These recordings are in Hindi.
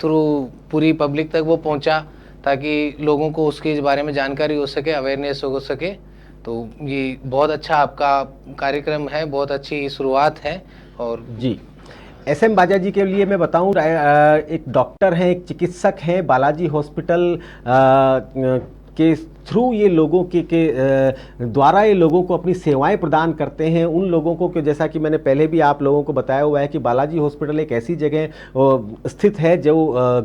थ्रू पूरी पब्लिक तक वो पहुंचा, ताकि लोगों को उसके बारे में जानकारी हो सके, अवेयरनेस हो सके। तो ये बहुत अच्छा आपका कार्यक्रम है, बहुत अच्छी शुरुआत है। और जी, एसएम बाजा जी के लिए मैं बताऊं, एक डॉक्टर हैं, एक चिकित्सक हैं, बालाजी हॉस्पिटल के थ्रू ये लोगों के द्वारा ये लोगों को अपनी सेवाएं प्रदान करते हैं। उन लोगों को जैसा कि मैंने पहले भी आप लोगों को बताया हुआ है कि बालाजी हॉस्पिटल एक ऐसी जगह स्थित है जो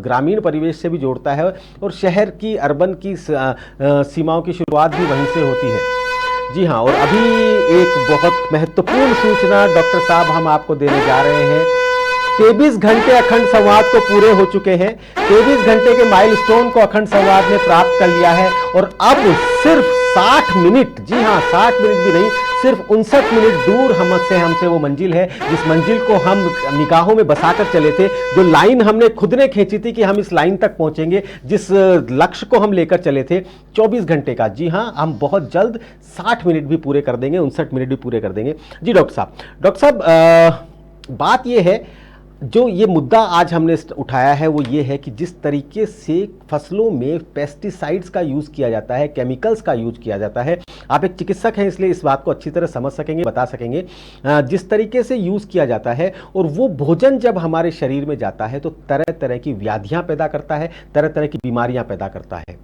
ग्रामीण परिवेश से भी जोड़ता है और शहर की, अर्बन की सीमाओं की शुरुआत भी वहीं से होती है। जी हाँ, और अभी एक बहुत महत्वपूर्ण सूचना डॉक्टर साहब हम आपको देने जा रहे हैं। 23 घंटे अखंड संवाद को पूरे हो चुके हैं। 23 घंटे के माइलस्टोन को अखंड संवाद ने प्राप्त कर लिया है और अब सिर्फ 60 मिनट, जी हाँ 60 मिनट भी नहीं, सिर्फ 59 मिनट दूर हमसे वो मंजिल है जिस मंजिल को हम निगाहों में बसाकर चले थे, जो लाइन हमने खुद ने खींची थी कि हम इस लाइन तक पहुंचेंगे, जिस लक्ष्य को हम लेकर चले थे 24 घंटे का। जी हाँ, हम बहुत जल्द 60 मिनट भी पूरे कर देंगे, 59 मिनट भी पूरे कर देंगे। जी डॉक्टर साहब, बात यह है, जो ये मुद्दा आज हमने उठाया है वो ये है कि जिस तरीके से फसलों में पेस्टिसाइड्स का यूज़ किया जाता है, केमिकल्स का यूज़ किया जाता है, आप एक चिकित्सक हैं इसलिए इस बात को अच्छी तरह समझ सकेंगे, बता सकेंगे। जिस तरीके से यूज़ किया जाता है और वो भोजन जब हमारे शरीर में जाता है तो तरह तरह की व्याधियाँ पैदा करता है, तरह तरह की बीमारियाँ पैदा करता है।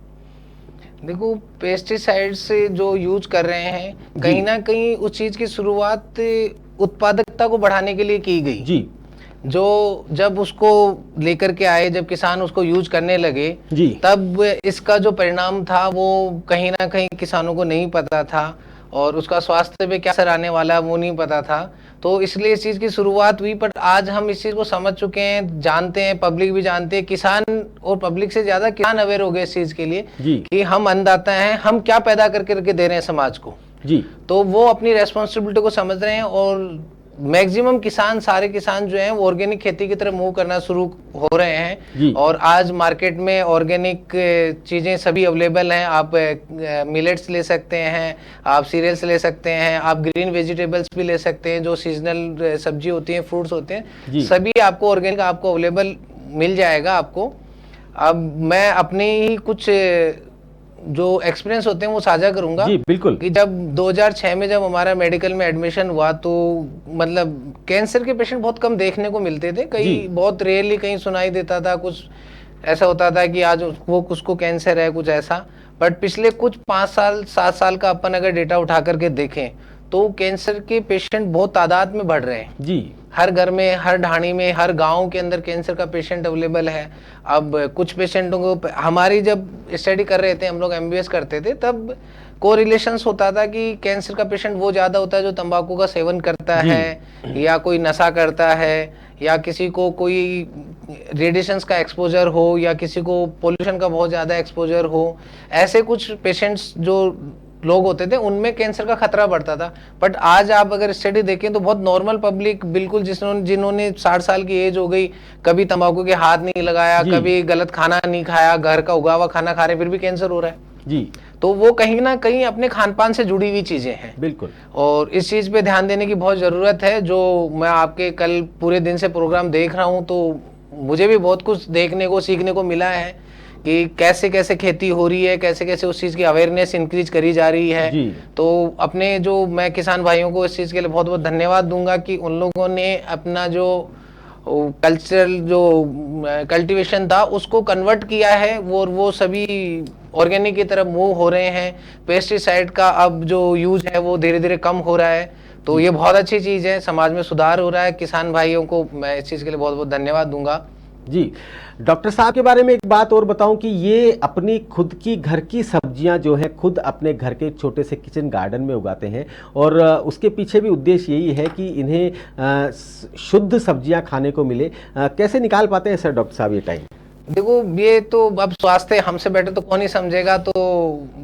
देखो, पेस्टिसाइड से जो यूज कर रहे हैं, कहीं ना कहीं उस चीज की शुरुआत उत्पादकता को बढ़ाने के लिए की गई जी। जो जब उसको लेकर के आए, जब किसान उसको यूज करने लगे जी, तब इसका जो परिणाम था वो कहीं ना कहीं किसानों को नहीं पता था और उसका स्वास्थ्य पे क्या असर आने वाला है वो नहीं पता था। तो इसलिए इस चीज की शुरुआत हुई। पर आज हम इस चीज को समझ चुके हैं, जानते हैं, पब्लिक भी जानते हैं, किसान और पब्लिक से ज्यादा किसान अवेयर हो गए इस चीज के लिए कि हम अन्नदाता हैं, हम क्या पैदा करके दे रहे हैं समाज को। जी, तो वो अपनी रेस्पॉन्सिबिलिटी को समझ रहे हैं और मैक्सिमम किसान, सारे किसान जो हैं वो ऑर्गेनिक खेती की तरफ मूव करना शुरू हो रहे हैं। और आज मार्केट में ऑर्गेनिक चीजें सभी अवेलेबल हैं। आप मिलेट्स ले सकते हैं, आप सीरियल्स ले सकते हैं, आप ग्रीन वेजिटेबल्स भी ले सकते हैं, जो सीजनल सब्जी होती हैं, फ्रूट्स होते हैं, सभी आपको ऑर्गेनिक आपको अवेलेबल मिल जाएगा आपको। अब मैं अपने ही कुछ जो एक्सपीरियंस होते हैं वो साझा करूंगा। जी बिल्कुल। कि जब 2006 में जब हमारा मेडिकल में एडमिशन हुआ तो मतलब कैंसर के पेशेंट बहुत कम देखने को मिलते थे, कहीं बहुत रेयरली कहीं सुनाई देता था, कुछ ऐसा होता था कि आज वो उसको कैंसर है, कुछ ऐसा। बट पिछले कुछ 5 साल 7 साल का अपन अगर डेटा उठा करके देखें तो कैंसर के पेशेंट बहुत तादाद में बढ़ रहे हैं जी। हर घर में, हर ढाणी में, हर गांव के अंदर कैंसर का पेशेंट अवेलेबल है। अब कुछ पेशेंटों को, हमारी जब स्टडी कर रहे थे, हम लोग एमबीबीएस करते थे, तब कोरिलेशंस होता था कि कैंसर का पेशेंट वो ज्यादा होता है जो तंबाकू का सेवन करता है या कोई नशा करता है या किसी को कोई रेडिएशंस का एक्सपोजर हो या किसी को पोल्यूशन का बहुत ज्यादा एक्सपोजर हो। ऐसे कुछ पेशेंट्स जो लोग होते थे उनमें कैंसर का खतरा बढ़ता था। बट आज आप अगर स्टडी देखें तो बहुत नॉर्मल पब्लिक, बिल्कुल जिन्होंने 60 साल की एज हो गई, कभी तंबाकू के हाथ नहीं लगाया, कभी गलत खाना नहीं खाया, घर का उगा हुआ खाना खा रहे, फिर भी कैंसर हो रहा है जी। तो वो कहीं ना कहीं अपने खान पान से जुड़ी हुई चीजें हैं। बिल्कुल। और इस चीज पे ध्यान देने की बहुत जरूरत है। जो मैं आपके कल पूरे दिन से प्रोग्राम देख रहा हूँ तो मुझे भी बहुत कुछ देखने को, सीखने को मिला है कि कैसे कैसे खेती हो रही है, कैसे कैसे उस चीज की अवेयरनेस इंक्रीज करी जा रही है जी। तो अपने जो मैं किसान भाइयों को इस चीज के लिए बहुत बहुत धन्यवाद दूंगा कि उन लोगों ने अपना जो कल्चरल जो कल्टीवेशन था उसको कन्वर्ट किया है, वो सभी ऑर्गेनिक की तरफ मूव हो रहे हैं। पेस्टिसाइड का अब जो यूज है वो धीरे धीरे कम हो रहा है, तो ये बहुत अच्छी चीज है, समाज में सुधार हो रहा है। किसान भाइयों को मैं इस चीज के लिए बहुत बहुत धन्यवाद दूंगा जी। डॉक्टर साहब के बारे में एक बात और बताऊं कि ये अपनी खुद की घर की सब्जियां जो हैं खुद अपने घर के छोटे से किचन गार्डन में उगाते हैं और उसके पीछे भी उद्देश्य यही है कि इन्हें शुद्ध सब्जियां खाने को मिले। कैसे निकाल पाते हैं सर डॉक्टर साहब ये टाइम? देखो, ये तो अब स्वास्थ्य हमसे बेटर तो कौन ही समझेगा, तो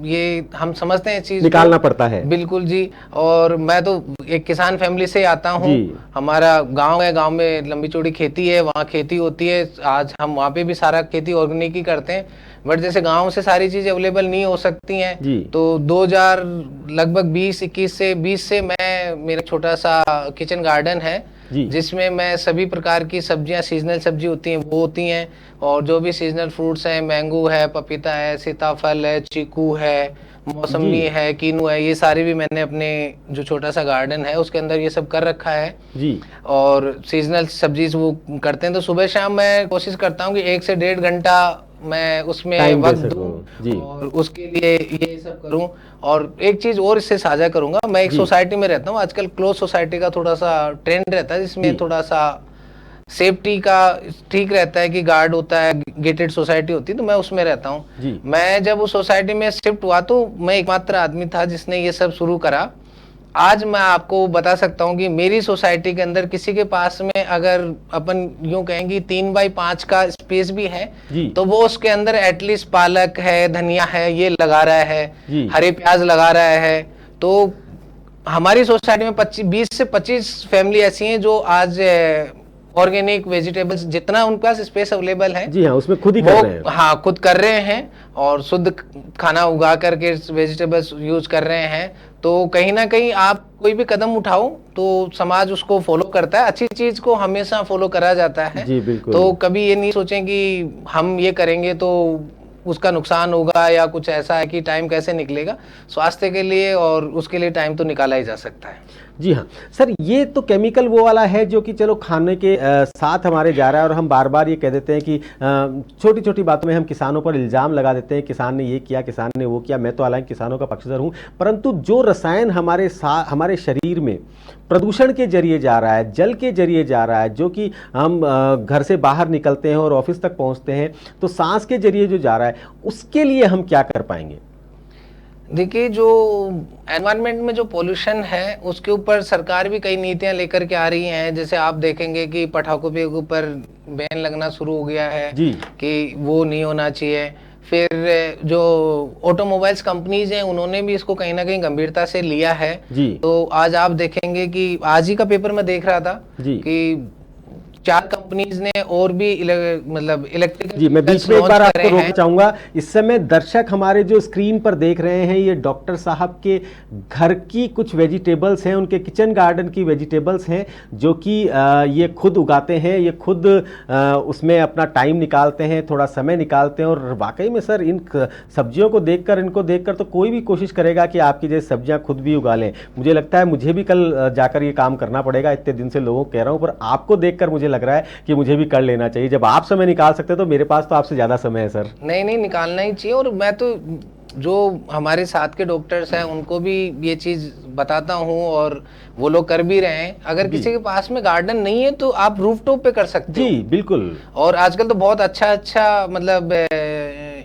ये हम समझते हैं चीज निकालना पड़ता है। बिल्कुल जी। और मैं तो एक किसान फैमिली से आता हूँ। हमारा गांव है, गांव में लंबी चौड़ी खेती है, वहाँ खेती होती है। आज हम वहाँ पे भी सारा खेती ऑर्गेनिक ही करते हैं, बट जैसे गांव से सारी चीजें अवेलेबल नहीं हो सकती हैं तो 2000 लगभग 20 से मैं मेरा छोटा सा किचन गार्डन है जी। जिसमें मैं सभी प्रकार की सब्जियां, सीजनल सब्जी होती हैं वो होती हैं, और जो भी सीजनल फ्रूट्स हैं, मैंगो है, पपीता है, सीताफल है, चीकू है, जी। मौसमी है, कीनू है, ये सारे भी मैंने अपने जो छोटा सा गार्डन है उसके अंदर ये सब कर रखा है। जी। और सीजनल सब्जी वो करते हैं, तो सुबह शाम मैं कोशिश करता हूँ कि 1 से 1.5 घंटा मैं उसमें टाइम दे वक्त सको। जी। दूं और उसके लिए ये सब करूं। और एक चीज और इससे साझा करूंगा, मैं एक जी। सोसाइटी में रहता हूं, आजकल क्लोज सोसाइटी का थोड़ा सा ट्रेंड रहता है, जी। जिसमें थोड़ा सा सेफ्टी का ठीक रहता है कि गार्ड होता है, गेटेड सोसाइटी होती है, तो मैं उसमें रहता हूँ। जी। मैं जब उस सोसाइटी में शिफ्ट हुआ तो मैं एकमात्र आदमी था जिसने ये सब शुरू करा। आज मैं आपको बता सकता हूँ कि मेरी सोसाइटी के अंदर किसी के पास में अगर अपन यूं कहेंगे 3x5 का स्पेस भी है, जी। तो वो उसके अंदर एटलीस्ट पालक है, धनिया है, ये लगा रहा है, जी। हरे प्याज लगा रहा है। तो हमारी सोसाइटी में 20 से 25 फैमिली ऐसी हैं जो आज ऑर्गेनिक वेजिटेबल्स, जितना उनके पास स्पेस अवेलेबल है, जी हाँ, उसमें खुद ही वो कर रहे हैं। हाँ खुद कर रहे हैं और शुद्ध खाना उगा करके वेजिटेबल्स यूज कर रहे हैं। तो कहीं ना कहीं आप कोई भी कदम उठाओ तो समाज उसको फॉलो करता है, अच्छी चीज को हमेशा फॉलो करा जाता है। जी बिल्कुल। तो कभी ये नहीं सोचें कि हम ये करेंगे तो उसका नुकसान होगा या कुछ ऐसा है कि टाइम कैसे निकलेगा। स्वास्थ्य के लिए और उसके लिए टाइम तो निकाला ही जा सकता है। जी हाँ सर, ये तो केमिकल वो वाला है जो कि चलो खाने के साथ हमारे जा रहा है, और हम बार बार ये कह देते हैं कि छोटी छोटी बातों में हम किसानों पर इल्ज़ाम लगा देते हैं, किसान ने ये किया, किसान ने वो किया। मैं तो हालांकि किसानों का पक्षधर हूँ, परंतु जो रसायन हमारे शरीर में प्रदूषण के जरिए जा रहा है, जल के जरिए जा रहा है, जो कि हम घर से बाहर निकलते हैं और ऑफिस तक पहुँचते हैं तो सांस के जरिए जो जा रहा है, उसके लिए हम क्या कर पाएंगे? देखिए, जो एनवायरनमेंट में जो पोल्यूशन है उसके ऊपर सरकार भी कई नीतियां लेकर के आ रही हैं। जैसे आप देखेंगे कि पटाखों के ऊपर बैन लगना शुरू हो गया है जी। कि वो नहीं होना चाहिए। फिर जो ऑटोमोबाइल्स कंपनीज हैं उन्होंने भी इसको कहीं ना कहीं गंभीरता से लिया है। जी। तो आज आप देखेंगे कि आज ही का पेपर में देख रहा था जी। कि 4 कंपनीज ने और भी मतलब इलेक्ट्रिकल, जी मैं बीच में एक बार आपको रोकना चाहूंगा। इस समय दर्शक हमारे जो स्क्रीन पर देख रहे हैं, ये डॉक्टर साहब के घर की कुछ वेजिटेबल्स हैं, उनके किचन गार्डन की वेजिटेबल्स हैं जो कि ये खुद उगाते हैं, ये खुद उसमें अपना टाइम निकालते हैं, थोड़ा समय निकालते हैं। और वाकई में सर, इन सब्जियों को देखकर, इनको देखकर तो कोई भी कोशिश करेगा कि आपकी जैसे सब्जियां खुद भी उगा लें। मुझे लगता है मुझे भी कल जाकर ये काम करना पड़ेगा। इतने दिन से लोगों को कह रहा हूँ, पर आपको देखकर मुझे लग रहा है कि मुझे भी कर लेना चाहिए। जब आप समय निकाल सकते हैं तो मेरे पास तो आपसे ज्यादा समय है सर। नहीं नहीं, निकालना ही चाहिए। और मैं तो जो हमारे साथ के डॉक्टर्स हैं उनको भी ये चीज बताता हूँ और वो लोग कर भी रहे हैं। अगर किसी के पास में गार्डन नहीं है तो आप रूफटॉप पे कर सकते हो। जी बिल्कुल। और आजकल तो बहुत अच्छा मतलब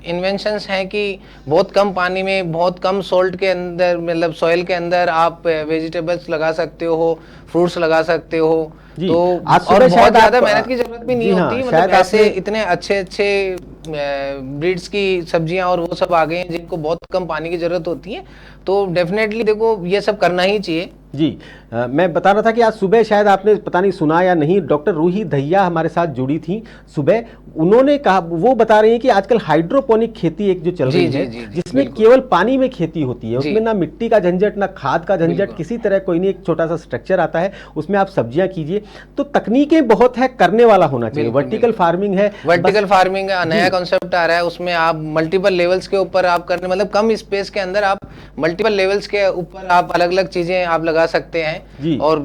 इन्वेंशंस हैं कि बहुत कम पानी में, बहुत कम सोल्ट के अंदर, मतलब सॉइल के अंदर आप वेजिटेबल्स लगा सकते हो, फ्रूट्स लगा सकते हो। तो और बहुत ज्यादा मेहनत की जरूरत भी नहीं होती। मतलब ऐसे इतने अच्छे ब्रीड्स की सब्जियां और वो सब आ गए हैं जिनको बहुत कम पानी की जरूरत होती है। तो डेफिनेटली देखो, ये सब करना ही चाहिए। जी मैं बता रहा था कि आज सुबह शायद आपने पता नहीं सुना या नहीं, डॉक्टर रूही दहिया हमारे साथ जुड़ी थी सुबह। उन्होंने कहा, वो बता रही हैं कि आजकल हाइड्रोपोनिक खेती एक जो चल रही है, जिसमें केवल पानी में खेती होती है, उसमें ना मिट्टी का झंझट, ना खाद का झंझट, किसी तरह कोई नहीं, एक छोटा सा स्ट्रक्चर आता है, उसमें आप सब्जियां कीजिए। तो तकनीकें बहुत है, करने वाला होना चाहिए। वर्टिकल फार्मिंग है, वर्टिकल फार्मिंग का नया कॉन्सेप्ट आ रहा है, उसमें आप मल्टीपल लेवल्स के ऊपर आप करने, मतलब कम स्पेस के अंदर आप मल्टीपल लेवल्स के ऊपर आप अलग अलग चीजें आप लगा सकते हैं। और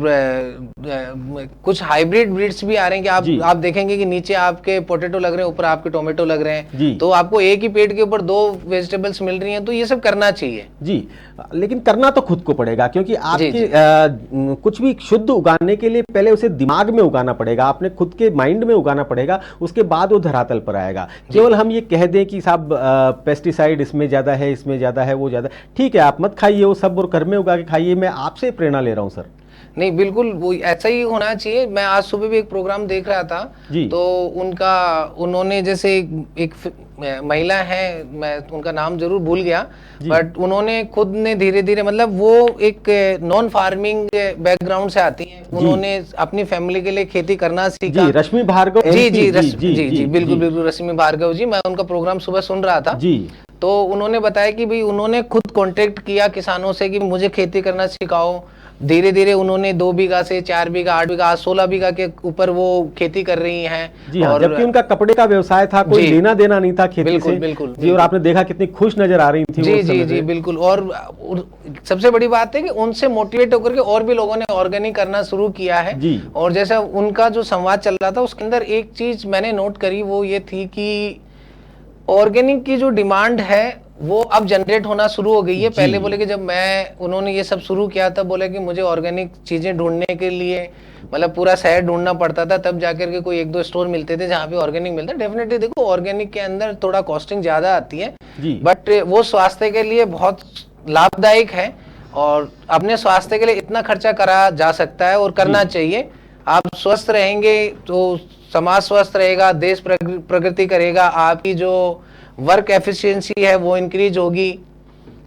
कुछ हाइब्रिड ब्रीड्स भी आ रहे हैं कि आप देखेंगे कि नीचे आपके पोटैटो लग रहे हैं, ऊपर आपके टोमेटो लग रहे हैं, तो आपको एक ही पेड़ के ऊपर 2 वेजिटेबल्स मिल रही हैं। तो ये सब करना चाहिए जी, लेकिन करना तो खुद को पड़ेगा, क्योंकि आपके कुछ भी शुद्ध उगाने के लिए पहले उसे दिमाग में उगाना पड़ेगा, आपने खुद के माइंड में उगाना पड़ेगा, उसके बाद वो धरातल पर आएगा। केवल हम ये कह दें कि साहब पेस्टिसाइड इसमें ज्यादा है, इसमें ज्यादा है, वो ज्यादा, ठीक है आप मत खाइए वो सब, और घर में उगा के खाइए। मैं आपसे प्रेरणा ले रहा हूँ सर। नहीं, बिल्कुल वो ऐसा ही होना चाहिए। मैं आज सुबह भी एक प्रोग्राम देख रहा था, तो उन्होंने जैसे एक महिला है, मैं उनका नाम जरूर भूल गया, बट उन्होंने खुद ने धीरे धीरे, मतलब वो एक नॉन फार्मिंग बैकग्राउंड से आती हैं, उन्होंने अपनी फैमिली के लिए खेती करना सीखा। जी, रश्मि भार्गव। जी, बिल्कुल रश्मि भार्गव जी, मैं उनका प्रोग्राम सुबह सुन रहा था जी। तो उन्होंने बताया कि भाई उन्होंने खुद कांटेक्ट किया किसानों से कि मुझे खेती करना सिखाओ, धीरे धीरे उन्होंने 2 बीघा से 4 बीघा, 8 बीघा, 16 बीघा के ऊपर वो खेती कर रही हैं। जी हाँ, और जबकि उनका कपड़े का व्यवसाय था, कोई जी, लेना देना नहीं था खेती बिल्कुल, से। बिल्कुल, जी, और आपने देखा कितनी खुश नजर आ रही थी जी वो उस जी समय जी पे। बिल्कुल। और सबसे बड़ी बात है कि उनसे मोटिवेट होकर के और भी लोगों ने ऑर्गेनिक करना शुरू किया है। जी। और जैसा उनका जो संवाद चल रहा था उसके अंदर एक चीज मैंने नोट करी, वो ये थी कि ऑर्गेनिक की जो डिमांड है वो अब जनरेट होना शुरू हो गई है। पहले बोले कि जब उन्होंने ये सब शुरू किया था, बोले कि मुझे ऑर्गेनिक चीजें ढूंढने के लिए मतलब पूरा शहर ढूंढना पड़ता था, तब जाकर के कोई 1-2 स्टोर मिलते थे जहाँ पे ऑर्गेनिक मिलता है। डेफिनेटली देखो, ऑर्गेनिक के अंदर थोड़ा कॉस्टिंग ज्यादा आती है, बट वो स्वास्थ्य के लिए बहुत लाभदायक है और अपने स्वास्थ्य के लिए इतना खर्चा करा जा सकता है और करना चाहिए। आप स्वस्थ रहेंगे तो समाज स्वस्थ रहेगा, देश प्रगति करेगा, आपकी जो वर्क एफिशिएंसी है वो इंक्रीज होगी।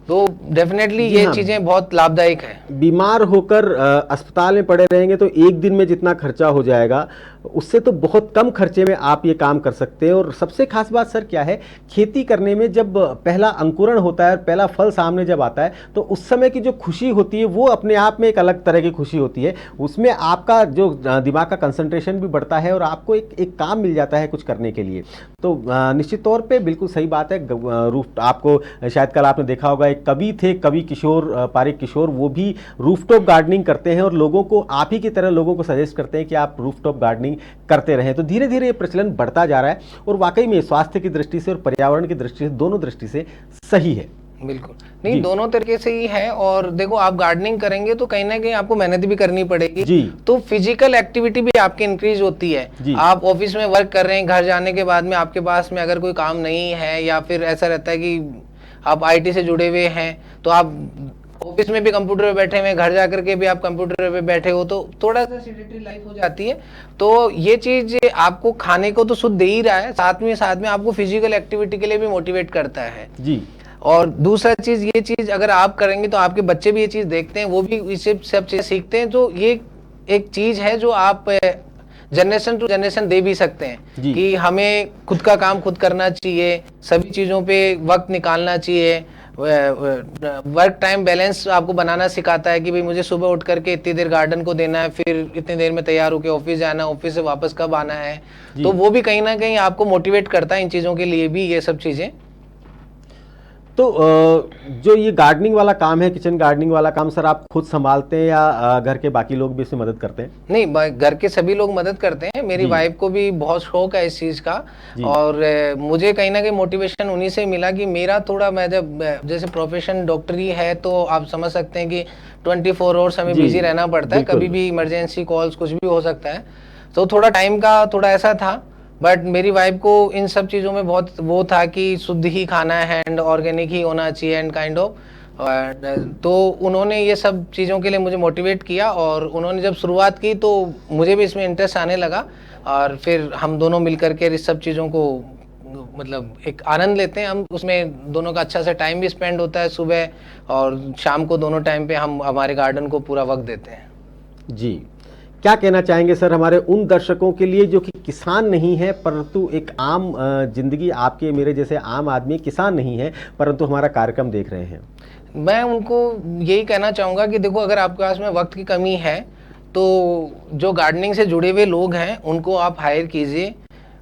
तो डेफिनेटली ये चीजें बहुत लाभदायक है। बीमार होकर अस्पताल में पड़े रहेंगे तो एक दिन में जितना खर्चा हो जाएगा उससे तो बहुत कम खर्चे में आप ये काम कर सकते हैं। और सबसे खास बात सर क्या है, खेती करने में जब पहला अंकुरण होता है और पहला फल सामने जब आता है तो उस समय की जो खुशी होती है वो अपने आप में एक अलग तरह की खुशी होती है। उसमें आपका जो दिमाग का कंसंट्रेशन भी बढ़ता है और आपको एक काम मिल जाता है कुछ करने के लिए। तो निश्चित तौर पे बिल्कुल सही बात है। रूफ आपको शायद कल आपने देखा होगा, एक कवि थे, कवि किशोर पारिक किशोर, वो भी रूफटॉप गार्डनिंग करते हैं और लोगों को आप ही की तरह लोगों को सजेस्ट करते हैं कि आप रूफटॉप गार्डनिंग करते रहें। तो धीरे धीरे ये प्रचलन बढ़ता जा रहा है और वाकई में स्वास्थ्य की दृष्टि से और पर्यावरण की दृष्टि से, दोनों दृष्टि से सही है। बिल्कुल नहीं, दोनों तरीके से ही है। और देखो, आप गार्डनिंग करेंगे तो कहीं ना कहीं आपको मेहनत भी करनी पड़ेगी जी। तो फिजिकल एक्टिविटी भी आपकी इंक्रीज होती है। आप ऑफिस में वर्क कर रहे हैं, घर जाने के बाद में आपके पास में अगर कोई काम नहीं है या फिर ऐसा रहता है कि आप आईटी से जुड़े हुए हैं तो आप ऑफिस में भी कंप्यूटर पे बैठे हुए, घर जाकर के भी आप कंप्यूटर पे बैठे हो, तो थोड़ा सा सेडेंटरी लाइफ हो जाती है। तो ये चीज आपको खाने को तो शुद्ध दे ही रहा है, साथ में आपको फिजिकल एक्टिविटी के लिए भी मोटिवेट करता है जी। और दूसरा चीज, ये चीज अगर आप करेंगे तो आपके बच्चे भी ये चीज देखते हैं, वो भी इससे सब चीज सीखते हैं। तो ये एक चीज है जो आप जनरेशन टू जनरेशन दे भी सकते हैं कि हमें खुद का काम खुद करना चाहिए, सभी चीजों पे वक्त निकालना चाहिए। वर्क टाइम बैलेंस आपको बनाना सिखाता है कि भाई मुझे सुबह उठ करके इतनी देर गार्डन को देना है, फिर इतनी देर में तैयार होकर ऑफिस जाना है, ऑफिस से वापस कब आना है। तो वो भी कहीं ना कहीं आपको मोटिवेट करता है इन चीजों के लिए भी, ये सब चीजें। तो जो ये गार्डनिंग वाला काम है, किचन गार्डनिंग वाला काम, सर आप खुद संभालते हैं या घर के बाकी लोग भी इसमें मदद करते हैं? नहीं, घर के सभी लोग मदद करते हैं। मेरी वाइफ को भी बहुत शौक है इस चीज का और मुझे कहीं ना कहीं मोटिवेशन उन्हीं से मिला कि मेरा थोड़ा, मैं जब जैसे प्रोफेशन डॉक्टरी है तो आप समझ सकते हैं कि 24 आवर्स हमें बिजी रहना पड़ता है, कभी भी इमरजेंसी कॉल्स कुछ भी हो सकता है। तो थोड़ा टाइम का थोड़ा ऐसा था, बट मेरी वाइफ को इन सब चीज़ों में बहुत वो था कि शुद्ध ही खाना है एंड ऑर्गेनिक ही होना चाहिए एंड काइंड ऑफ। तो उन्होंने ये सब चीज़ों के लिए मुझे मोटिवेट किया और उन्होंने जब शुरुआत की तो मुझे भी इसमें इंटरेस्ट आने लगा और फिर हम दोनों मिलकर के इस सब चीज़ों को मतलब एक आनंद लेते हैं हम उसमें। दोनों का अच्छा सा टाइम भी स्पेंड होता है, सुबह और शाम को दोनों टाइम पे हम हमारे गार्डन को पूरा वक्त देते हैं जी। क्या कहना चाहेंगे सर हमारे उन दर्शकों के लिए जो कि किसान नहीं है परंतु एक आम जिंदगी, आपके मेरे जैसे आम आदमी किसान नहीं है परंतु हमारा कार्यक्रम देख रहे हैं? मैं उनको यही कहना चाहूँगा कि देखो, अगर आपके पास में वक्त की कमी है तो जो गार्डनिंग से जुड़े हुए लोग हैं उनको आप हायर कीजिए,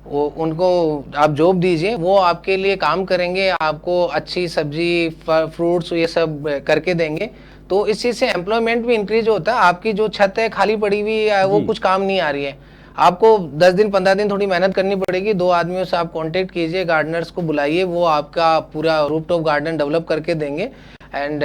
उनको आप जॉब दीजिए, वो आपके लिए काम करेंगे, आपको अच्छी सब्जी फ्रूट्स ये सब करके देंगे। तो इस चीज़ से एम्प्लॉयमेंट भी इंक्रीज होता है। आपकी जो छत है खाली पड़ी हुई है वो कुछ काम नहीं आ रही है, आपको 10 दिन 15 दिन थोड़ी मेहनत करनी पड़ेगी। 2 आदमियों से आप कांटेक्ट कीजिए, गार्डनर्स को बुलाइए, वो आपका पूरा रूफटॉप गार्डन डेवलप करके देंगे एंड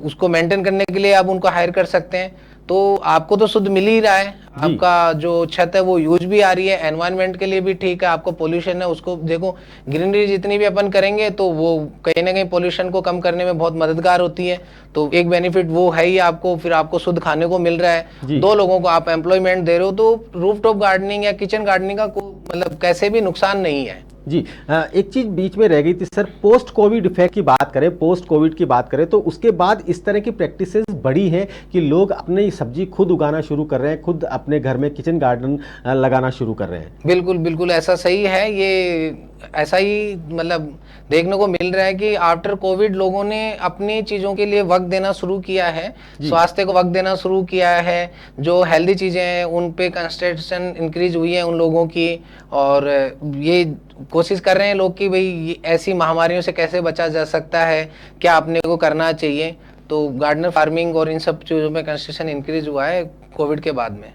उसको मेंटेन करने के लिए आप उनको हायर कर सकते हैं। तो आपको तो शुद्ध मिल ही रहा है, आपका जो छत है वो यूज भी आ रही है, एनवायरनमेंट के लिए भी ठीक है। आपको पोल्यूशन है उसको देखो, ग्रीनरी जितनी भी अपन करेंगे तो वो कहीं ना कहीं पोल्यूशन को कम करने में बहुत मददगार होती है। तो एक बेनिफिट वो है ही आपको, फिर आपको शुद्ध खाने को मिल रहा है, 2 लोगों को आप एम्प्लॉयमेंट दे रहे हो। तो रूफटॉप गार्डनिंग या किचन गार्डनिंग का मतलब कैसे भी नुकसान नहीं है जी। एक चीज बीच में रह गई थी सर, पोस्ट कोविड इफेक्ट की बात करें, पोस्ट कोविड की बात करें तो उसके बाद इस तरह की प्रैक्टिसेस बढ़ी हैं कि लोग अपनी सब्जी खुद उगाना शुरू कर रहे हैं, खुद अपने घर में किचन गार्डन लगाना शुरू कर रहे हैं। बिल्कुल बिल्कुल ऐसा सही है। ये ऐसा ही मतलब देखने को मिल रहा है कि आफ्टर कोविड लोगों ने अपनी चीज़ों के लिए वक्त देना शुरू किया है, स्वास्थ्य को वक्त देना शुरू किया है, जो हेल्दी चीज़ें हैं उन पे कंसंट्रेशन इंक्रीज हुई है उन लोगों की, और ये कोशिश कर रहे हैं लोग कि भाई ऐसी महामारियों से कैसे बचा जा सकता है, क्या अपने को करना चाहिए। तो गार्डनर फार्मिंग और इन सब चीज़ों में कंसंट्रेशन इंक्रीज हुआ है कोविड के बाद में।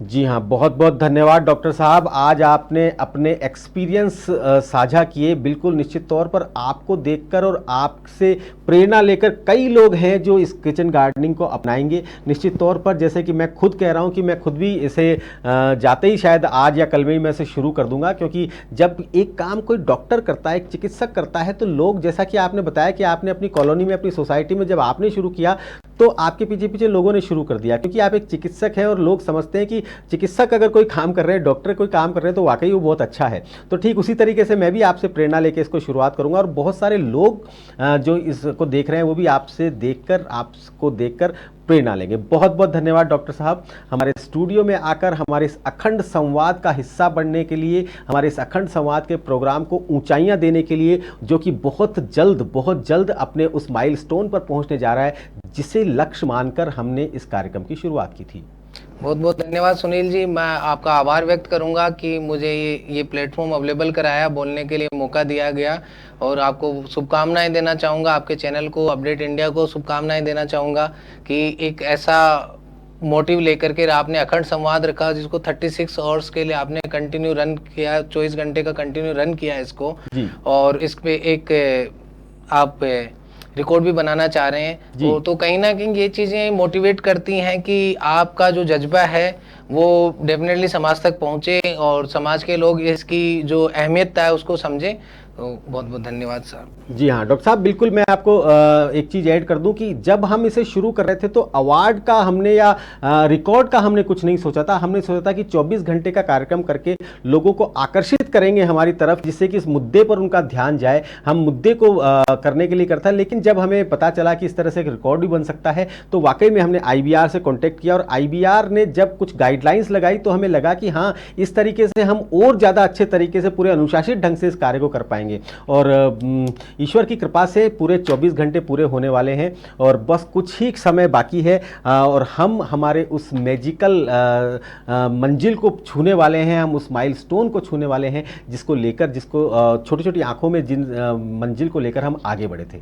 जी हाँ, बहुत बहुत धन्यवाद डॉक्टर साहब, आज आपने अपने एक्सपीरियंस साझा किए। बिल्कुल निश्चित तौर पर आपको देखकर और आपसे प्रेरणा लेकर कई लोग हैं जो इस किचन गार्डनिंग को अपनाएंगे निश्चित तौर पर। जैसे कि मैं खुद कह रहा हूँ कि मैं खुद भी इसे जाते ही शायद आज या कल में ही मैं इसे शुरू कर दूंगा, क्योंकि जब एक काम कोई डॉक्टर करता है, एक चिकित्सक करता है, तो लोग, जैसा कि आपने बताया कि आपने अपनी कॉलोनी में, अपनी सोसाइटी में जब आपने शुरू किया तो आपके पीछे पीछे लोगों ने शुरू कर दिया, क्योंकि आप एक चिकित्सक हैं और लोग समझते हैं कि चिकित्सक अगर कोई काम कर रहे हैं, डॉक्टर कोई काम कर रहे हैं, तो वाकई वो बहुत अच्छा है। तो ठीक उसी तरीके से मैं भी आपसे प्रेरणा लेकर इसको शुरुआत करूंगा, और बहुत सारे लोग जो इसको देख रहे हैं वो भी आपसे देखकर, आपको देखकर प्रेरणा लेंगे। बहुत बहुत धन्यवाद डॉक्टर साहब, हमारे स्टूडियो में आकर हमारे इस अखंड संवाद का हिस्सा बनने के लिए, हमारे इस अखंड संवाद के प्रोग्राम को ऊंचाइयां देने के लिए, जो कि बहुत जल्द अपने उस माइलस्टोन पर पहुंचने जा रहा है जिसे लक्ष्य मानकर हमने इस कार्यक्रम की शुरुआत की थी। बहुत बहुत धन्यवाद सुनील जी, मैं आपका आभार व्यक्त करूंगा कि मुझे ये प्लेटफॉर्म अवेलेबल कराया, बोलने के लिए मौका दिया गया, और आपको शुभकामनाएं देना चाहूँगा, आपके चैनल को, अपडेट इंडिया को शुभकामनाएं देना चाहूँगा कि एक ऐसा मोटिव लेकर के आपने अखंड संवाद रखा जिसको 36 आवर्स के लिए आपने कंटिन्यू रन किया, 24 घंटे का कंटिन्यू रन किया इसको, और इस पे एक आप रिकॉर्ड भी बनाना चाह रहे हैं। तो कहीं ना कहीं ये चीज़ें मोटिवेट करती हैं कि आपका जो जज्बा है वो डेफिनेटली समाज तक पहुंचे और समाज के लोग इसकी जो अहमियत है उसको समझें। तो बहुत बहुत धन्यवाद सर। जी हाँ डॉक्टर साहब, बिल्कुल। मैं आपको एक चीज़ ऐड कर दूं कि जब हम इसे शुरू कर रहे थे तो अवार्ड का हमने या रिकॉर्ड का हमने कुछ नहीं सोचा था। हमने सोचा था कि 24 घंटे का कार्यक्रम करके लोगों को आकर्षित करेंगे हमारी तरफ, जिससे कि इस मुद्दे पर उनका ध्यान जाए। हम मुद्दे को करने के लिए करता है, लेकिन जब हमें पता चला कि इस तरह से एक रिकॉर्ड भी बन सकता है तो वाकई में हमने IBR से कॉन्टेक्ट किया, और IBR ने जब कुछ गाइडलाइंस लगाई तो हमें लगा कि हाँ, इस तरीके से हम और ज़्यादा अच्छे तरीके से, पूरे अनुशासित ढंग से इस कार्य को कर पाएंगे। और ईश्वर की कृपा से पूरे 24 घंटे पूरे होने वाले हैं और बस कुछ ही समय बाकी है, और हम हमारे उस मैजिकल मंजिल को छूने वाले हैं, हम उस माइलस्टोन को छूने वाले हैं जिसको लेकर, जिसको छोटी छोटी आंखों में जिन मंजिल को लेकर हम आगे बढ़े थे।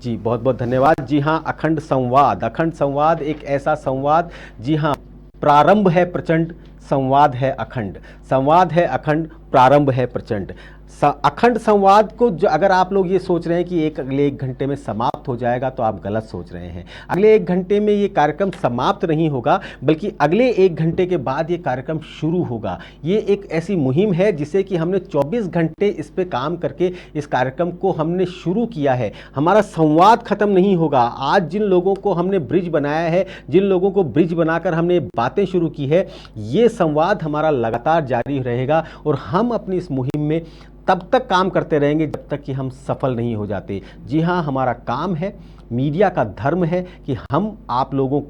जी बहुत बहुत धन्यवाद। जी हाँ, अखंड संवाद एक ऐसा संवाद, जी हाँ, प्रारंभ है प्रचंड, संवाद है अखंड, संवाद है अखंड, प्रारंभ है प्रचंड। अखंड संवाद को जो अगर आप लोग ये सोच रहे हैं कि अगले 1 घंटे में समाप्त हो जाएगा तो आप गलत सोच रहे हैं। अगले 1 घंटे में ये कार्यक्रम समाप्त नहीं होगा, बल्कि अगले 1 घंटे के बाद ये कार्यक्रम शुरू होगा। ये एक ऐसी मुहिम है जिसे कि हमने 24 घंटे इस पे काम करके इस कार्यक्रम को हमने शुरू किया है। हमारा संवाद खत्म नहीं होगा। आज जिन लोगों को हमने ब्रिज बनाया है, जिन लोगों को ब्रिज बनाकर हमने बातें शुरू की है, ये संवाद हमारा लगातार जारी रहेगा और हम अपनी इस मुहिम में तब तक काम करते रहेंगे जब तक कि हम सफल नहीं हो जाते। जी हाँ, हमारा काम है, मीडिया का धर्म है कि हम आप लोगों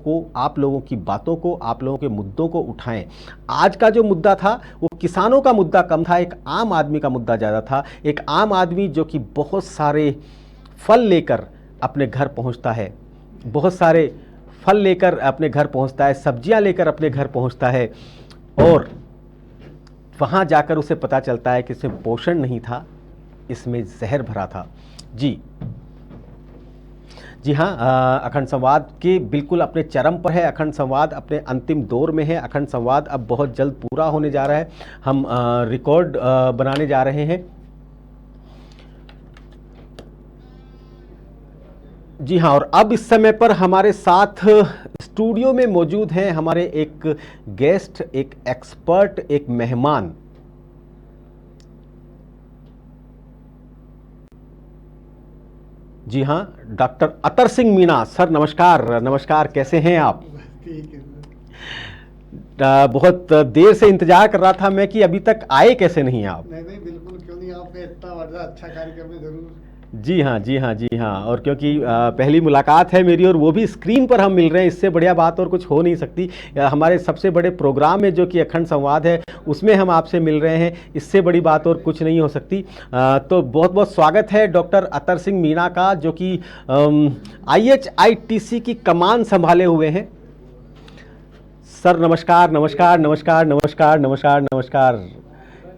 की बातों को, आप लोगों के मुद्दों को उठाएं। आज का जो मुद्दा था वो किसानों का मुद्दा कम था, एक आम आदमी का मुद्दा ज़्यादा था। एक आम आदमी जो कि बहुत सारे फल लेकर अपने घर पहुंचता है, बहुत सारे फल लेकर अपने घर पहुंचता है, सब्जियां लेकर अपने घर पहुंचता है, और वहाँ जाकर उसे पता चलता है कि इसमें पोषण नहीं था, इसमें जहर भरा था। जी हाँ, अखंड संवाद के बिल्कुल अपने चरम पर है। अखंड संवाद अपने अंतिम दौर में है। अखंड संवाद अब बहुत जल्द पूरा होने जा रहा है। हम रिकॉर्ड बनाने जा रहे हैं। जी हाँ, और अब इस समय पर हमारे साथ स्टूडियो में मौजूद हैं हमारे एक गेस्ट, एक एक्सपर्ट, एक मेहमान। जी हाँ, डॉक्टर अतर सिंह मीणा सर, नमस्कार। नमस्कार, कैसे हैं आप? ठीक है। बहुत देर से इंतजार कर रहा था मैं कि अभी तक आए कैसे नहीं आप? नहीं बिल्कुल, क्यों नहीं, आपने इतना बड़ा अच्छा कार्यक्रम है, जरूर जी हाँ, जी हाँ, जी हाँ। और क्योंकि पहली मुलाकात है मेरी और वो भी स्क्रीन पर हम मिल रहे हैं, इससे बढ़िया बात और कुछ हो नहीं सकती। हमारे सबसे बड़े प्रोग्राम में जो कि अखंड संवाद है उसमें हम आपसे मिल रहे हैं, इससे बड़ी बात और कुछ नहीं हो सकती। तो बहुत बहुत स्वागत है डॉक्टर अतर सिंह मीणा का, जो कि IHITC की कमान संभाले हुए हैं। सर नमस्कार, नमस्कार, नमस्कार, नमस्कार, नमस्कार, नमस्कार।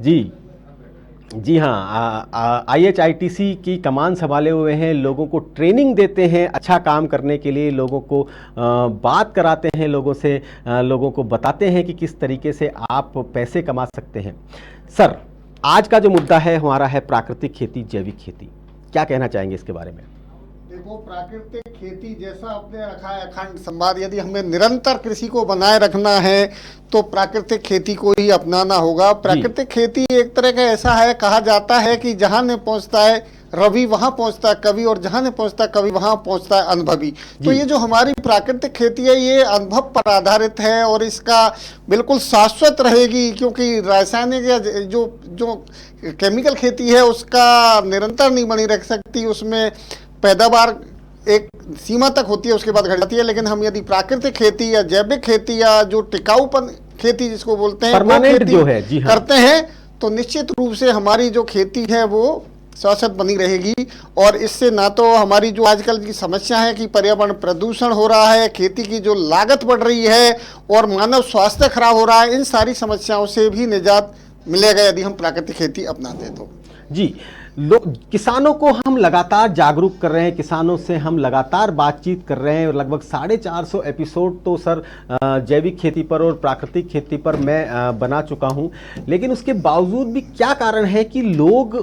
जी, जी हाँ, IHITC की कमान संभाले हुए हैं, लोगों को ट्रेनिंग देते हैं अच्छा काम करने के लिए, लोगों को बात कराते हैं, लोगों से लोगों को बताते हैं कि किस तरीके से आप पैसे कमा सकते हैं। सर, आज का जो मुद्दा है हमारा है प्राकृतिक खेती, जैविक खेती। क्या कहना चाहेंगे इसके बारे में? देखो, प्राकृतिक खेती जैसा आपने रखा है अखंड संवाद, यदि हमें निरंतर कृषि को बनाए रखना है तो प्राकृतिक खेती को ही अपनाना होगा। प्राकृतिक खेती एक तरह का ऐसा है, कहा जाता है कि जहाँ न पहुँचता है रवि वहाँ पहुँचता है कवि, और जहाँ न पहुँचता है कवि वहाँ पहुँचता है अनुभवी। तो ये जो हमारी प्राकृतिक खेती है ये अनुभव पर आधारित है और इसका बिल्कुल शाश्वत रहेगी, क्योंकि रासायनिक या जो केमिकल खेती है उसका निरंतर नहीं बनी रख सकती, उसमें पैदावार एक सीमा तक होती है, उसके बाद घट जाती है। लेकिन हम यदि प्राकृतिक खेती या जैविक खेती या जो टिकाऊपन खेती जिसको बोलते हैं परमानेंट जो है, जी हाँ, करते हैं तो निश्चित रूप से हमारी जो खेती है वो शाश्वत बनी रहेगी। और इससे ना तो हमारी जो आजकल की समस्या है कि पर्यावरण प्रदूषण हो रहा है, खेती की जो लागत बढ़ रही है और मानव स्वास्थ्य खराब हो रहा है, इन सारी समस्याओं से भी निजात मिलेगा यदि हम प्राकृतिक खेती अपनाते हैं तो। जी, किसानों को हम लगातार जागरूक कर रहे हैं, किसानों से हम लगातार बातचीत कर रहे हैं। लगभग 450 एपिसोड तो सर जैविक खेती पर और प्राकृतिक खेती पर मैं बना चुका हूं, लेकिन उसके बावजूद भी क्या कारण है कि लोग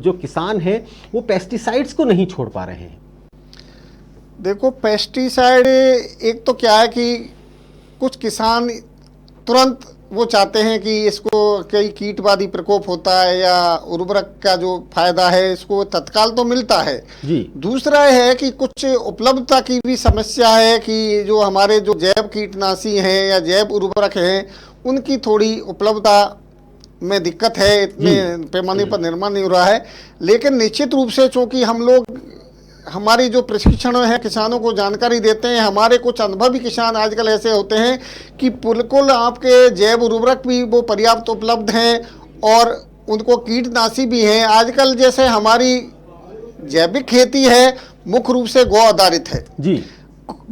जो किसान हैं वो पेस्टिसाइड्स को नहीं छोड़ पा रहे हैं? देखो, पेस्टिसाइड एक तो क्या है कि कुछ किसान तुरंत वो चाहते हैं कि इसको कई कीटवादी प्रकोप होता है या उर्वरक का जो फायदा है इसको तत्काल तो मिलता है जी। दूसरा है कि कुछ उपलब्धता की भी समस्या है कि जो हमारे जो जैव कीटनाशी हैं या जैव उर्वरक हैं उनकी थोड़ी उपलब्धता में दिक्कत है, इतने पैमाने पर निर्माण नहीं हो रहा है। लेकिन निश्चित रूप से चूँकि हम लोग हमारी जो प्रशिक्षण है किसानों को जानकारी देते हैं, हमारे कुछ अनुभवी किसान आजकल ऐसे होते हैं कि बिल्कुल आपके जैव उर्वरक भी वो पर्याप्त उपलब्ध हैं और उनको कीटनाशी भी हैं। आजकल जैसे हमारी जैविक खेती है मुख्य रूप से गौ आधारित है जी।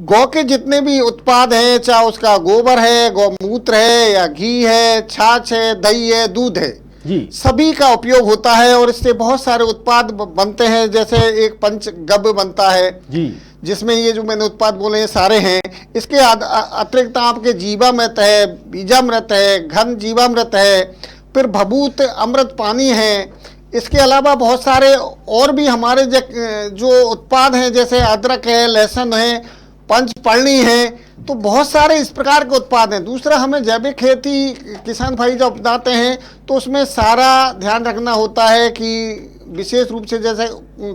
गौ के जितने भी उत्पाद हैं, चाहे उसका गोबर है, गौमूत्र है या घी है, छाछ है, दही है, दूध है जी, सभी का उपयोग होता है और इससे बहुत सारे उत्पाद बनते हैं। जैसे एक पंचगव्य बनता है जी, जिसमें ये जो मैंने उत्पाद बोले हैं सारे हैं। इसके अतिरिक्त आपके जीवामृत है, बीजामृत है, घन जीवामृत है, फिर भभूत अमृत पानी है। इसके अलावा बहुत सारे और भी हमारे जो उत्पाद हैं जैसे अदरक है, लहसुन है, पंचपर्णी है, तो बहुत सारे इस प्रकार के उत्पाद हैं। दूसरा, हमें जैविक खेती किसान भाई जब अपनाते हैं तो उसमें सारा ध्यान रखना होता है कि विशेष रूप से जैसे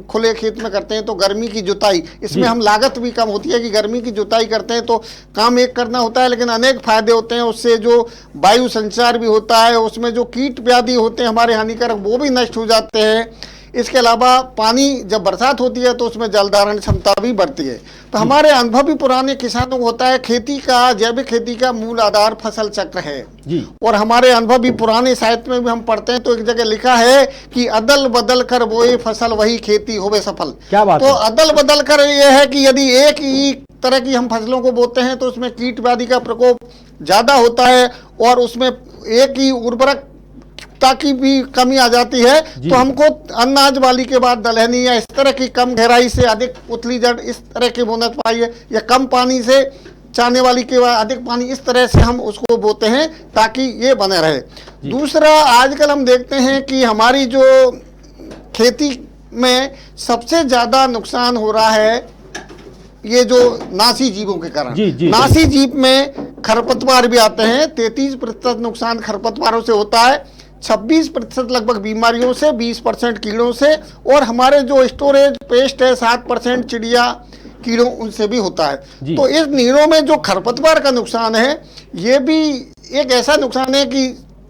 खुले खेत में करते हैं तो गर्मी की जुताई, इसमें हम लागत भी कम होती है कि गर्मी की जुताई करते हैं तो काम एक करना होता है लेकिन अनेक फायदे होते हैं। उससे जो वायु संचार भी होता है, उसमें जो कीट व्याधि होते हैं हमारे हानिकारक वो भी नष्ट हो जाते हैं। इसके अलावा पानी जब बरसात होती है तो उसमें जल धारण क्षमता भी बढ़ती है। तो हमारे अनुभवी पुराने किसानों को होता है खेती का, जैविक खेती का मूल आधार फसल चक्र है जी। और हमारे अनुभवी पुराने साहित्य में भी हम पढ़ते हैं तो एक जगह लिखा है कि अदल बदल कर बोए फसल वही खेती होवे सफल। क्या बात तो है? अदल बदल कर ये है कि यदि एक ही तरह की हम फसलों को बोते हैं तो उसमें कीट व्याधि का प्रकोप ज्यादा होता है और उसमें एक ही उर्वरक ताकि भी कमी आ जाती है। तो हमको अनाज वाली के बाद दलहनी या इस तरह की कम गहराई से अधिक उथली जड़ इस तरह की बोना चाहिए या कम पानी से चाहने वाली के बाद अधिक पानी, इस तरह से हम उसको बोते हैं ताकि ये बने रहे। दूसरा, आजकल हम देखते हैं कि हमारी जो खेती में सबसे ज्यादा नुकसान हो रहा है ये जो नासी जीवों के कारण। नासी जीव में खरपतवार भी आते हैं। 33% नुकसान खरपतवारों से होता है, 26% लगभग बीमारियों से, 20% कीड़ों से और हमारे जो स्टोरेज पेस्ट है 7% चिड़िया कीड़ों उनसे भी होता है। तो इस नीरों में जो खरपतवार का नुकसान है ये भी एक ऐसा नुकसान है कि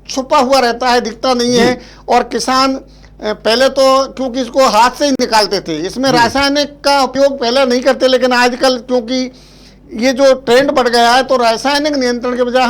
छुपा हुआ रहता है, दिखता नहीं है और किसान पहले तो क्योंकि इसको हाथ से ही निकालते थे, इसमें रासायनिक का उपयोग पहले नहीं करते, लेकिन आजकल क्योंकि ये जो ट्रेंड बढ़ गया है तो रासायनिक नियंत्रण के बजाय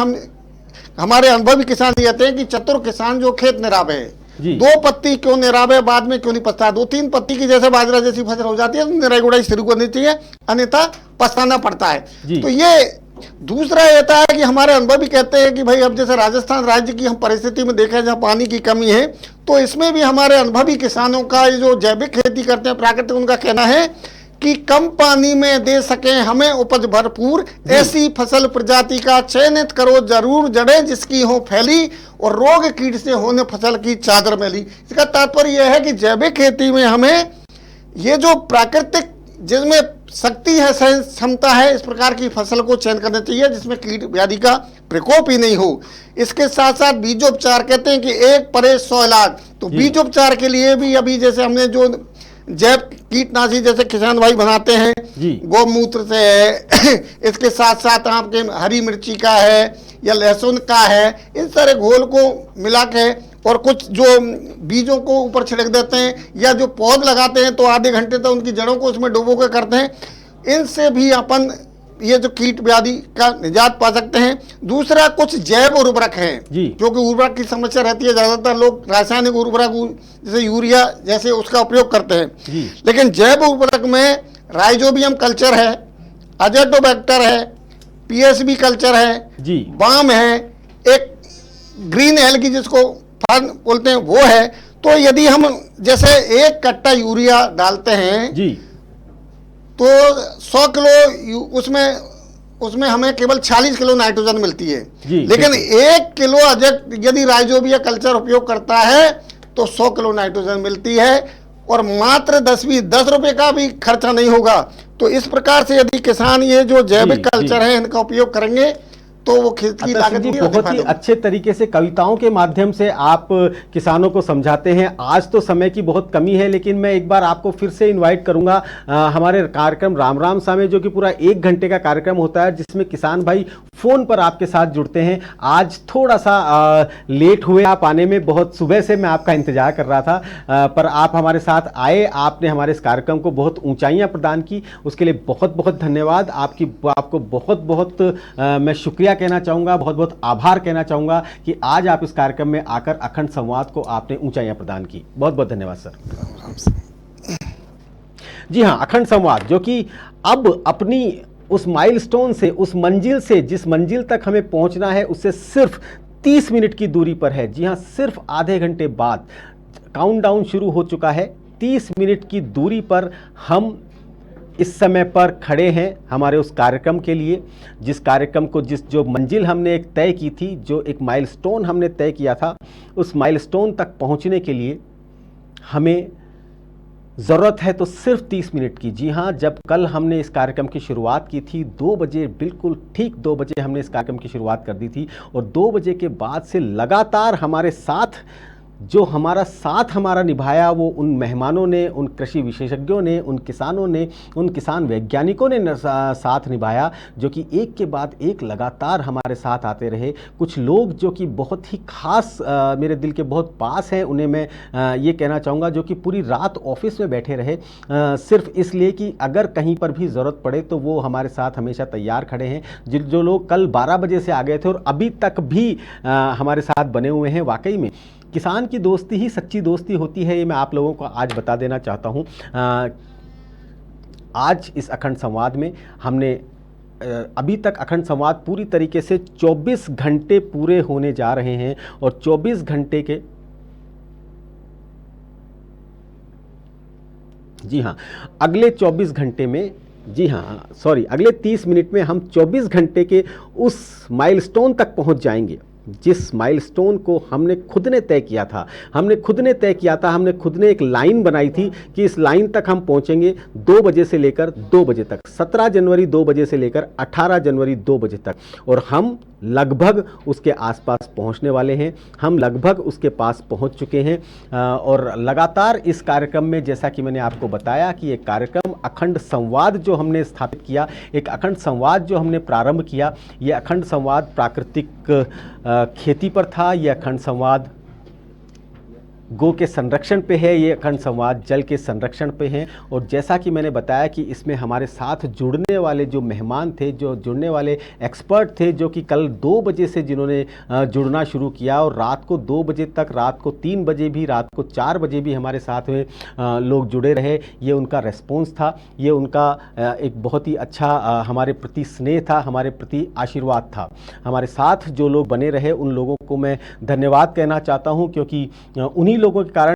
हमारे अनुभवी किसान ये कहते हैं कि चतुर किसान जो खेत निरावे है, 2 पत्ती क्यों निरावे, बाद में क्यों नहीं पछता, 2-3 पत्ती की जैसे बाजरा जैसी फसल हो जाती है तो निराई गुड़ाई शुरू करनी चाहिए, अन्यथा पछताना पड़ता है। तो ये दूसरा रहता है कि हमारे अनुभवी कहते हैं कि भाई अब जैसे राजस्थान राज्य की हम परिस्थिति में देखें जहाँ पानी की कमी है, तो इसमें भी हमारे अनुभवी किसानों का ये जो जैविक खेती करते हैं प्राकृतिक, उनका कहना है कि कम पानी में दे सके हमें उपज भरपूर, ऐसी फसल प्रजाति का चयनित करो जरूर, जड़ें जिसकी हो फैली और रोग कीट से होने फसल की चादर मैली। इसका तात्पर्य यह है कि जैविक खेती में हमें ये जो प्राकृतिक जिसमें शक्ति है, सहन क्षमता है, इस प्रकार की फसल को चयन करना चाहिए जिसमें कीट व्याधि का प्रकोप ही नहीं हो। इसके साथ साथ बीजोपचार, कहते हैं कि एक परे 100 इलाज, तो बीजोपचार के लिए भी अभी जैसे हमने जो जैव कीटनाशी जैसे किसान भाई बनाते हैं गौमूत्र से है, इसके साथ साथ आपके हरी मिर्ची का है या लहसुन का है, इस सारे घोल को मिला के और कुछ जो बीजों को ऊपर छिड़क देते हैं या जो पौध लगाते हैं तो आधे घंटे तक उनकी जड़ों को उसमें डुबो के करते हैं, इनसे भी अपन ये जो कीट व्याधि का निजात पा सकते हैं। दूसरा कुछ जैव उर्वरक हैं, क्योंकि उर्वरक की समस्या रहती है, ज्यादातर लोग रासायनिक उर्वरक जैसे यूरिया जैसे उसका उपयोग करते हैं, लेकिन जैव उर्वरक में राइजोबियम कल्चर है, अजोटोबैक्टर है, पीएसबी कल्चर है, बाम है, एक ग्रीन एल्गी जिसको फर्न बोलते हैं वो है। तो यदि हम जैसे 1 कट्टा यूरिया डालते हैं तो 100 किलो उसमें हमें केवल 40 किलो नाइट्रोजन मिलती है, लेकिन 1 किलो यदि राइजोबियम कल्चर उपयोग करता है तो 100 किलो नाइट्रोजन मिलती है और मात्र 10 रुपए का भी खर्चा नहीं होगा। तो इस प्रकार से यदि किसान ये जो जैविक कल्चर है इनका उपयोग करेंगे तो वो खेत की लागत भी बहुत ही अच्छे तरीके से कविताओं के माध्यम से आप किसानों को समझाते हैं। आज तो समय की बहुत कमी है, लेकिन मैं एक बार आपको फिर से इनवाइट करूंगा हमारे कार्यक्रम राम राम सामे, जो कि पूरा 1 घंटे का कार्यक्रम होता है जिसमें किसान भाई फोन पर आपके साथ जुड़ते हैं। आज थोड़ा सा लेट हुए आप आने में, बहुत सुबह से मैं आपका इंतजार कर रहा था, पर आप हमारे साथ आए, आपने हमारे इस कार्यक्रम को बहुत ऊंचाइयां प्रदान की, उसके लिए बहुत बहुत धन्यवाद। आपको बहुत बहुत मैं शुक्रिया कहना चाहूंगा, बहुत बहुत आभार कहना चाहूंगा कि आज आप इस कार्यक्रम में आकर अखंड संवाद को आपने ऊंचाइयां प्रदान की। बहुत बहुत धन्यवाद सर। जी हाँ, अखंड संवाद जो कि अब अपनी उस माइलस्टोन से, उस मंजिल से, जिस मंजिल तक हमें पहुंचना है उससे सिर्फ 30 मिनट की दूरी पर है। जी हाँ, सिर्फ आधे घंटे बाद काउंटडाउन शुरू हो चुका है। 30 मिनट की दूरी पर हम इस समय पर खड़े हैं हमारे उस कार्यक्रम के लिए, जिस कार्यक्रम को जो मंजिल हमने एक तय की थी, जो एक माइलस्टोन हमने तय किया था, उस माइलस्टोन तक पहुंचने के लिए हमें ज़रूरत है तो सिर्फ 30 मिनट की। जी हाँ, जब कल हमने इस कार्यक्रम की शुरुआत की थी 2 बजे, बिल्कुल ठीक 2 बजे हमने इस कार्यक्रम की शुरुआत कर दी थी और 2 बजे के बाद से लगातार हमारे साथ जो हमारा निभाया वो उन मेहमानों ने, उन कृषि विशेषज्ञों ने, उन किसानों ने, उन किसान वैज्ञानिकों ने साथ निभाया, जो कि एक के बाद एक लगातार हमारे साथ आते रहे। कुछ लोग जो कि बहुत ही खास मेरे दिल के बहुत पास हैं, उन्हें मैं ये कहना चाहूँगा, जो कि पूरी रात ऑफिस में बैठे रहे सिर्फ इसलिए कि अगर कहीं पर भी ज़रूरत पड़े तो वो हमारे साथ हमेशा तैयार खड़े हैं। जो लोग कल 12 बजे से आ गए थे और अभी तक भी हमारे साथ बने हुए हैं। वाकई में किसान की दोस्ती ही सच्ची दोस्ती होती है, ये मैं आप लोगों को आज बता देना चाहता हूँ। आज इस अखंड संवाद में हमने अभी तक अखंड संवाद पूरी तरीके से 24 घंटे पूरे होने जा रहे हैं और 24 घंटे के, जी हाँ, अगले 24 घंटे में, जी हाँ सॉरी, अगले 30 मिनट में हम 24 घंटे के उस माइलस्टोन तक पहुंच जाएंगे जिस माइलस्टोन को हमने खुद ने तय किया था। हमने खुद ने एक लाइन बनाई थी कि इस लाइन तक हम पहुंचेंगे 2 बजे से लेकर 2 बजे तक, 17 जनवरी 2 बजे से लेकर 18 जनवरी 2 बजे तक, और हम लगभग उसके आसपास पहुंचने वाले हैं। हम लगभग उसके पास पहुंच चुके हैं और लगातार इस कार्यक्रम में, जैसा कि मैंने आपको बताया कि एक कार्यक्रम अखंड संवाद जो हमने स्थापित किया, एक अखंड संवाद जो हमने प्रारंभ किया, ये अखंड संवाद प्राकृतिक खेती पर था। ये अखंड संवाद गो के संरक्षण पे है, ये अखंड संवाद जल के संरक्षण पे है। और जैसा कि मैंने बताया कि इसमें हमारे साथ जुड़ने वाले जो मेहमान थे, जो जुड़ने वाले एक्सपर्ट थे, जो कि कल 2 बजे से जिन्होंने जुड़ना शुरू किया और रात को 2 बजे तक, रात को 3 बजे भी, रात को 4 बजे भी हमारे साथ में लोग जुड़े रहे। ये उनका रेस्पॉन्स था, ये उनका एक बहुत ही अच्छा हमारे प्रति स्नेह था, हमारे प्रति आशीर्वाद था। हमारे साथ जो लोग बने रहे उन लोगों को मैं धन्यवाद कहना चाहता हूँ, क्योंकि उन्हीं लोगों के कारण